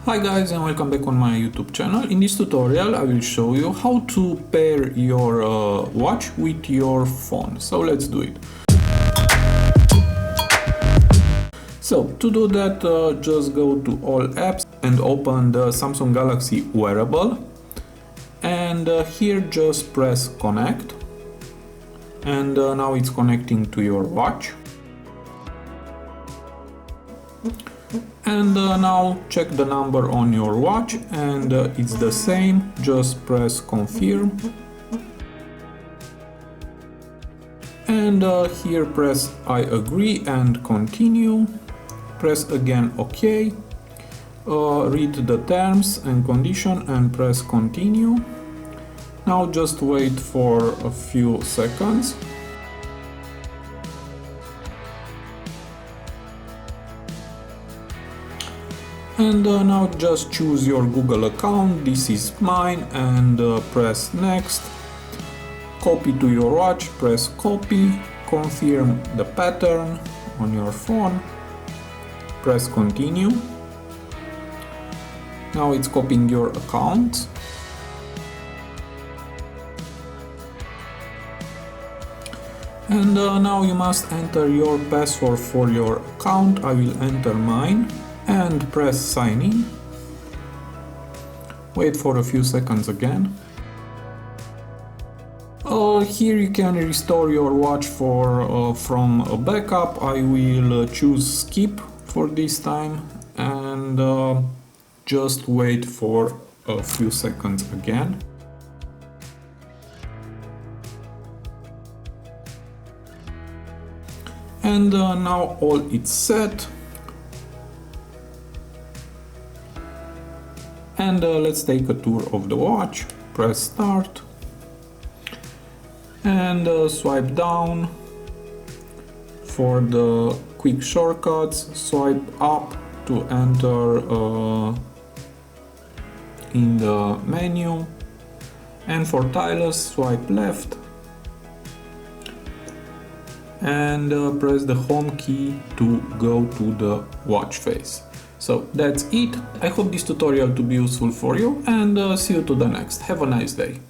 Hi guys, and welcome back on my YouTube channel. In this tutorial I will show you how to pair your watch with your phone. So let's do it. So to do that, just go to all apps and open the Samsung Galaxy Wearable, and here just press connect, and now it's connecting to your watch. And now check the number on your watch, and it's the same. Just press confirm, and here press I agree and continue. Press again OK, read the terms and condition and press continue. Now just wait for a few seconds. And now just choose your Google account, this is mine, and press next. Copy to your watch, press copy, confirm the pattern on your phone, press continue. Now it's copying your account. And now you must enter your password for your account. I will enter mine and press sign in. Wait for a few seconds again. Here you can restore your watch from a backup. I will choose skip for this time, and just wait for a few seconds again. And now all it's set. And let's take a tour of the watch. Press start and swipe down for the quick shortcuts. Swipe up to enter in the menu, and for stylus swipe left and press the home key to go to the watch face. So that's it. I hope this tutorial to be useful for you, and see you to the next. Have a nice day.